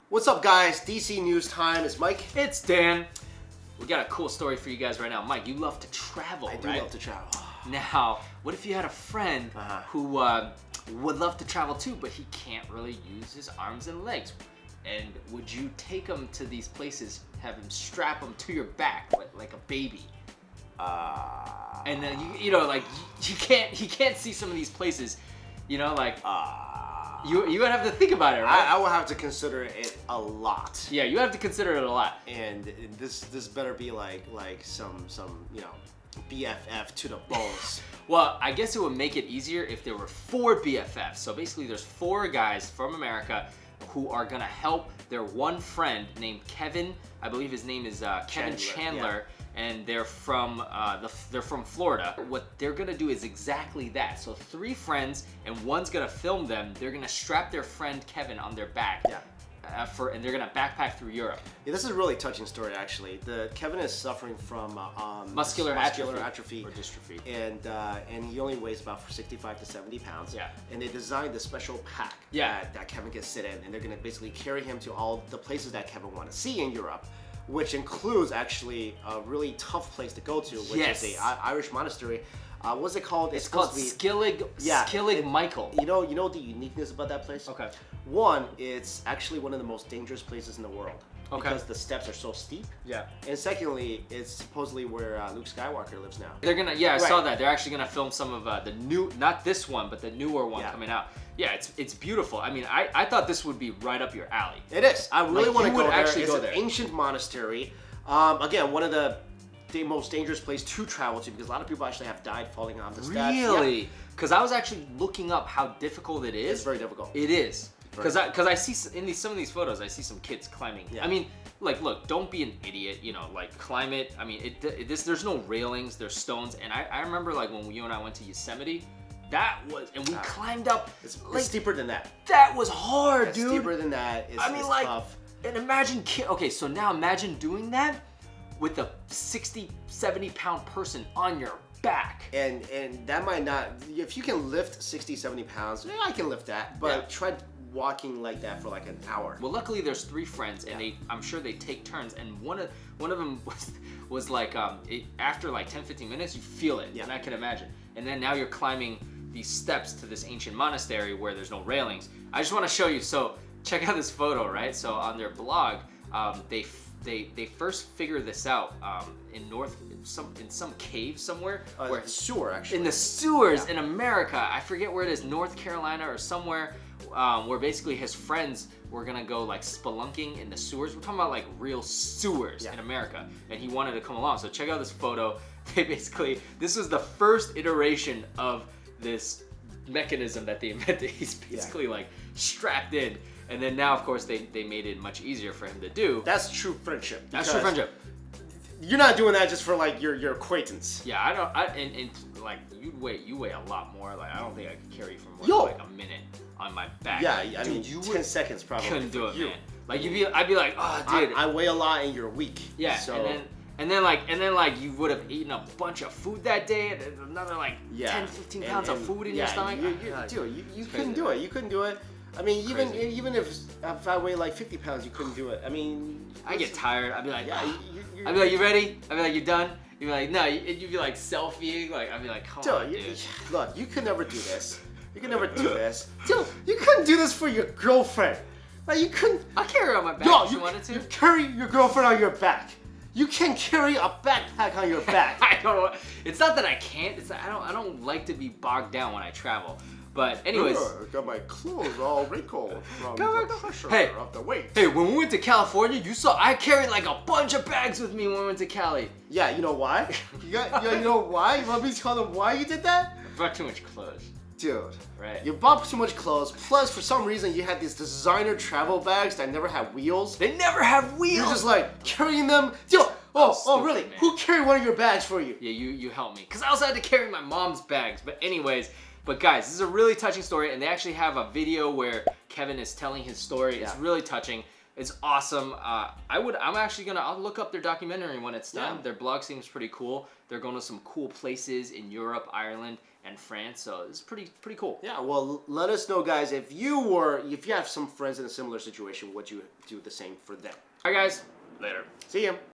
What's up, guys? DC News Time. It's Mike. It's Dan. We got a cool story for you guys right now. Mike, you love to travel, I do love to travel. Now, what if you had a friend who would love to travel too, but he can't really use his arms and legs? And would you take him to these places, have him strap him to your back like a baby? And then you know, like he can't see some of these places, you know, like you would have to think about it, right? I will have to consider it a lot. Yeah, you have to consider it a lot. And this better be like some you know, BFF to the bones. Well, I guess it would make it easier if there were 4 BFFs. So basically there's 4 guys from America who are gonna help their one friend named Kevin. I believe his name is Kevan Chandler. Yeah. And they're from Florida. What they're gonna do is exactly that. So 3 friends, and one's gonna film them. They're gonna strap their friend Kevin on their back. Yeah. And they're gonna backpack through Europe. Yeah, this is a really touching story, actually. Kevin is suffering from muscular atrophy or dystrophy, and he only weighs about 65 to 70 pounds. Yeah. And they designed a special pack that Kevin can sit in, and they're gonna basically carry him to all the places that Kevin wants to see in Europe, which includes actually a really tough place to go to, which is the Irish monastery. What's it called? It's called Skellig Michael. You know the uniqueness about that place? Okay. One, it's actually one of the most dangerous places in the world. Okay. Because the steps are so steep. Yeah. And secondly, it's supposedly where Luke Skywalker lives now. They're gonna, I saw that. They're actually gonna film some of the new, not this one, but the newer one coming out. Yeah, it's beautiful. I mean, I thought this would be right up your alley. It is. I really want to go there. It's an ancient monastery. Again, one of the most dangerous place to travel to, because a lot of people actually have died falling off the steps. Really? Because I was actually looking up how difficult it is. It's very difficult. It is. Because I see in some of these photos, I see some kids climbing. Yeah. I mean, like, look, don't be an idiot. You know, like, climb it. I mean, there's no railings. There's stones. And I remember, like, when you and I went to Yosemite, and we climbed up. It's steeper than that. That was hard, dude. Steeper than that. It's tough. And imagine, okay, so now imagine doing that with a 60, 70 pound person on your back. And that might not, if you can lift 60, 70 pounds, I can lift that, but try walking like that for like an hour. Well, luckily there's 3 friends, and I'm sure they take turns, and one of them was like, after like 10, 15 minutes, you feel it, and I can imagine. And then now you're climbing these steps to this ancient monastery where there's no railings. I just want to show you, so check out this photo, right? So on their blog, they first figured this out in some cave somewhere, where sewer, actually. In the sewers in America. I forget where it is, North Carolina or somewhere, where basically his friends were gonna go like spelunking in the sewers. We're talking about like real sewers in America, and he wanted to come along. So check out this photo. This was the first iteration of this mechanism that they invented. He's basically like strapped in. And then now, of course, they made it much easier for him to do. That's true friendship. That's true friendship. You're not doing that just for like your acquaintance. Yeah, and like you weigh a lot more. Like I don't think I could carry you for more than like a minute on my back. Yeah, like, I mean, 10 seconds probably. Couldn't do it, man. Like I'd be like, oh, dude. I weigh a lot and you're weak. Yeah, so. And then like you would have eaten a bunch of food that day, and another like 10, 15 pounds of food in your stomach. Dude, you couldn't do it. You couldn't do it. I mean, even if I weigh like 50 pounds, you couldn't do it. I mean, I get tired. I'd be like, I'd be like, you ready? I'd be like, you done? You'd be like, no. You'd be like selfieing. Like I'd be like, come on, dude. Look, you could never do this. You could never do this. Dude, you couldn't do this for your girlfriend. Like you couldn't. I carry her on my back if you wanted to. You carry your girlfriend on your back. You can carry a backpack on your back. I don't know. It's not that I can't. It's that I don't like to be bogged down when I travel. But anyways, got my clothes all wrinkled from the pressure of the weight. Hey, when we went to California, you saw I carried like a bunch of bags with me when we went to Cali. Yeah, you know why? You know why? You want me to tell them why you did that? I brought too much clothes. Dude, right? You bought too much clothes. Plus, for some reason, you had these designer travel bags that never had wheels. They never have wheels. You're just like carrying them. Dude, oh, really? Man. Who carried one of your bags for you? Yeah, you helped me. Cause I also had to carry my mom's bags. But anyways. But guys, this is a really touching story, and they actually have a video where Kevin is telling his story. It's really touching. It's awesome. I'll look up their documentary when it's done. Their blog seems pretty cool. They're going to some cool places in Europe, Ireland, and France. So it's pretty cool. Yeah, well, let us know, guys, if you have some friends in a similar situation, would you do the same for them? All right, guys. Later. See ya.